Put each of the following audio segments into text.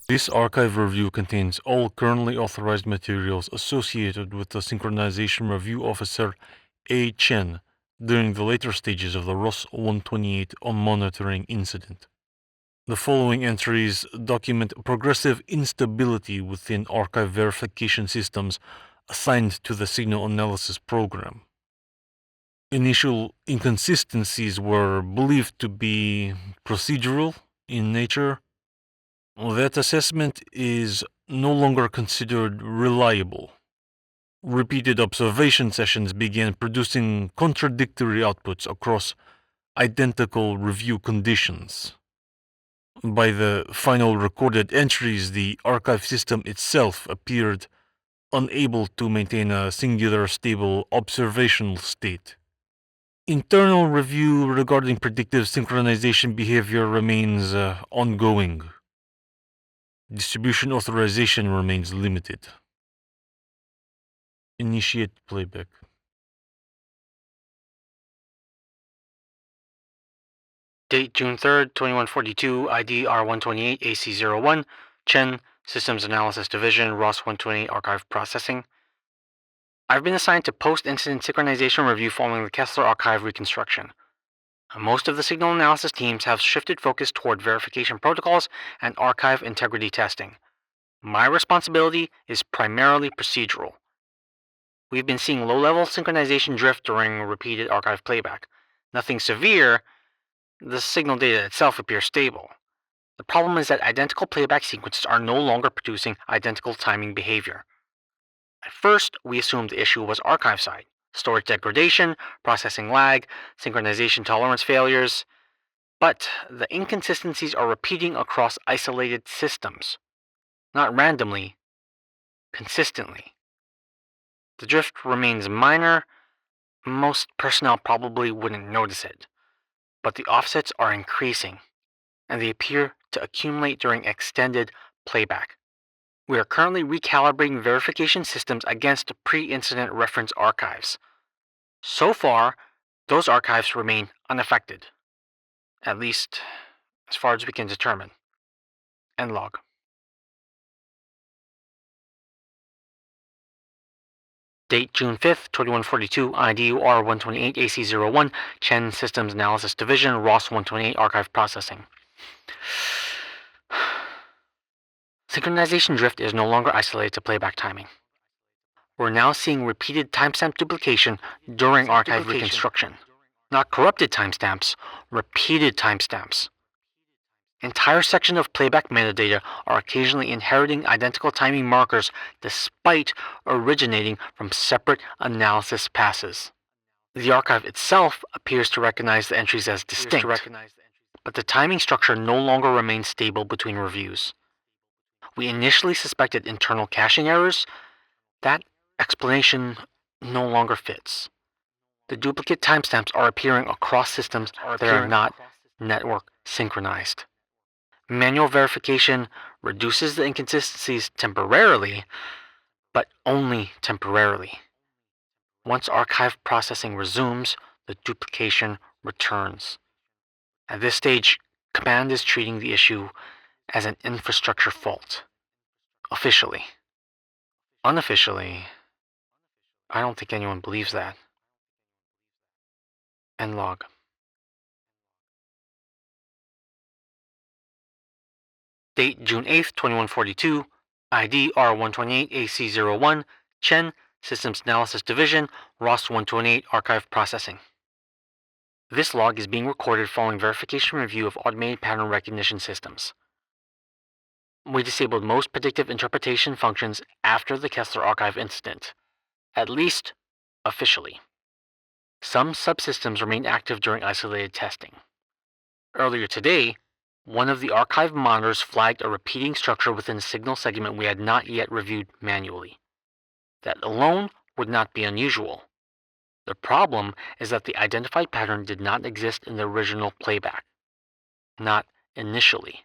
This archive review contains all currently authorized materials associated with the Synchronization Review Officer A. Chen during the later stages of the ROS 128 on monitoring incident. The following entries document progressive instability within archive verification systems assigned to the signal analysis program. Initial inconsistencies were believed to be procedural in nature. That assessment is no longer considered reliable. Repeated observation sessions began producing contradictory outputs across identical review conditions. By the final recorded entries, the archive system itself appeared unable to maintain a singular stable observational state. Internal review regarding predictive synchronization behavior remains ongoing. Distribution authorization remains limited. Initiate playback. Date June 3rd, 2142, ID R128 AC01, Chen, Systems Analysis Division, ROS 128 Archive Processing. I've been assigned to post-incident synchronization review following the Kessler archive reconstruction. Most of the signal analysis teams have shifted focus toward verification protocols and archive integrity testing. My responsibility is primarily procedural. We've been seeing low-level synchronization drift during repeated archive playback. Nothing severe. The signal data itself appears stable. The problem is that identical playback sequences are no longer producing identical timing behavior. At first, we assumed the issue was archive side: storage degradation, processing lag, synchronization tolerance failures. But the inconsistencies are repeating across isolated systems, not randomly, consistently. The drift remains minor. Most personnel probably wouldn't notice it, but the offsets are increasing, and they appear to accumulate during extended playback. We are currently recalibrating verification systems against pre-incident reference archives. So far, those archives remain unaffected, at least as far as we can determine. End log. Date June 5th, 2142, ID R128 AC01, Chen Systems Analysis Division, ROS 128 Archive Processing. Synchronization drift is no longer isolated to playback timing. We're now seeing repeated timestamp duplication during archive reconstruction. Not corrupted timestamps, repeated timestamps. Entire sections of playback metadata are occasionally inheriting identical timing markers despite originating from separate analysis passes. The archive itself appears to recognize the entries as distinct, but the timing structure no longer remains stable between reviews. We initially suspected internal caching errors. That explanation no longer fits. The duplicate timestamps are appearing across systems that are not network synchronized. Manual verification reduces the inconsistencies temporarily, but only temporarily. Once archive processing resumes, the duplication returns. At this stage, Command is treating the issue as an infrastructure fault. Officially. Unofficially, I don't think anyone believes that. End log. Date June 8th, 2142, ID R128 AC01, Chen, Systems Analysis Division, ROS 128 Archive Processing. This log is being recorded following verification review of automated pattern recognition systems. We disabled most predictive interpretation functions after the Kessler archive incident, at least officially. Some subsystems remain active during isolated testing. Earlier today, one of the archive monitors flagged a repeating structure within a signal segment we had not yet reviewed manually. That alone would not be unusual. The problem is that the identified pattern did not exist in the original playback. Not initially.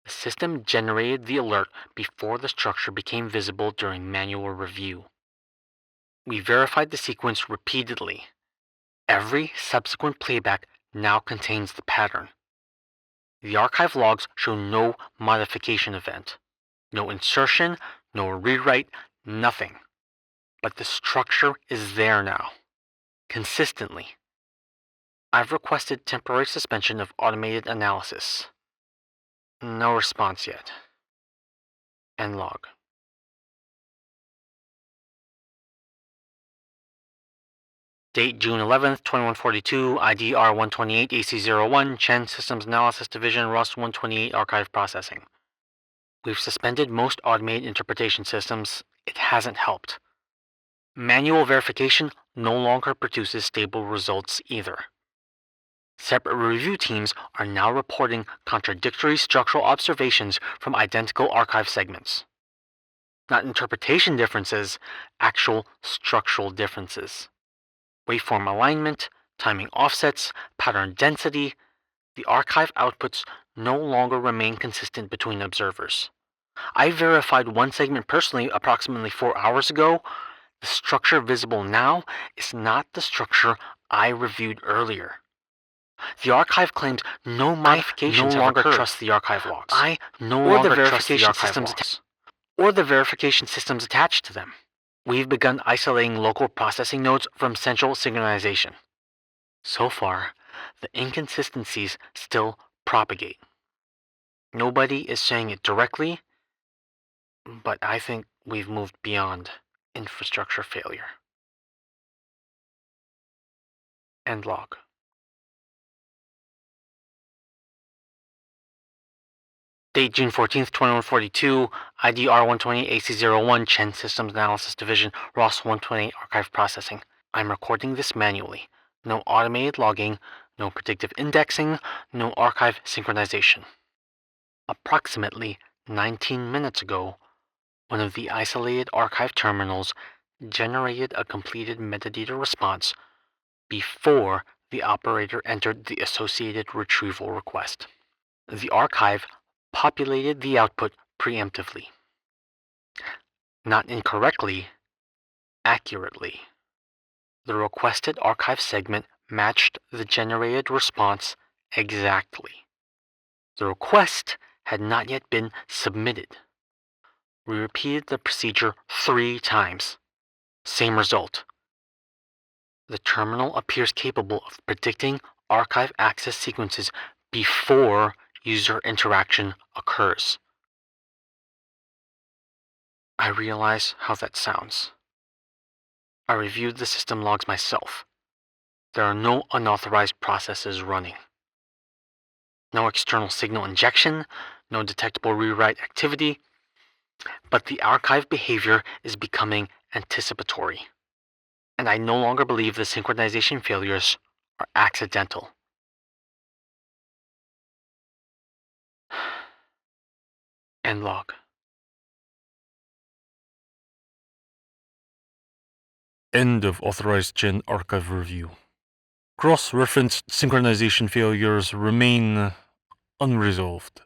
The system generated the alert before the structure became visible during manual review. We verified the sequence repeatedly. Every subsequent playback now contains the pattern. The archive logs show no modification event, no insertion, no rewrite, nothing. But the structure is there now, consistently. I've requested temporary suspension of automated analysis. No response yet. End log. Date June 11th, 2142, ID R128 AC01, Chen Systems Analysis Division, ROS 128 Archive Processing. We've suspended most automated interpretation systems. It hasn't helped. Manual verification no longer produces stable results either. Separate review teams are now reporting contradictory structural observations from identical archive segments. Not interpretation differences, actual structural differences. Waveform alignment, timing offsets, pattern density. The archive outputs no longer remain consistent between observers. I verified one segment personally approximately 4 hours ago. The structure visible now is not the structure I reviewed earlier. The archive claims no modifications have occurred. Trust the archive logs. I no longer trust the archive logs. Or the verification systems attached to them. We've begun isolating local processing nodes from central synchronization. So far, the inconsistencies still propagate. Nobody is saying it directly, but I think we've moved beyond infrastructure failure. End log. Date June 14th, 2142, ID R128 AC01, Chen Systems Analysis Division, ROS 128 Archive Processing. I'm recording this manually. No automated logging, no predictive indexing, no archive synchronization. Approximately 19 minutes ago, one of the isolated archive terminals generated a completed metadata response before the operator entered the associated retrieval request. The archive populated the output preemptively. Not incorrectly, accurately. The requested archive segment matched the generated response exactly. The request had not yet been submitted. We repeated the procedure 3 times. Same result. The terminal appears capable of predicting archive access sequences before user interaction occurs. I realize how that sounds. I reviewed the system logs myself. There are no unauthorized processes running. No external signal injection, no detectable rewrite activity, but the archive behavior is becoming anticipatory. And I no longer believe the synchronization failures are accidental. End log. End of authorized Chen archive review. Cross-referenced synchronization failures remain unresolved.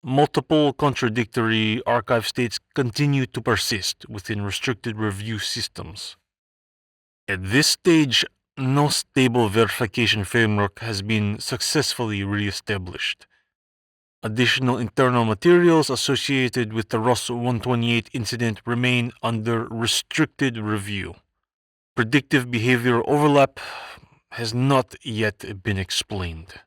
Multiple contradictory archive states continue to persist within restricted review systems. At this stage, no stable verification framework has been successfully re-established. Additional internal materials associated with the ROS 128 incident remain under restricted review. Predictive behavior overlap has not yet been explained.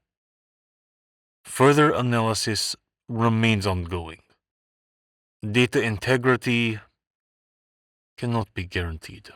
Further analysis remains ongoing. Data integrity cannot be guaranteed.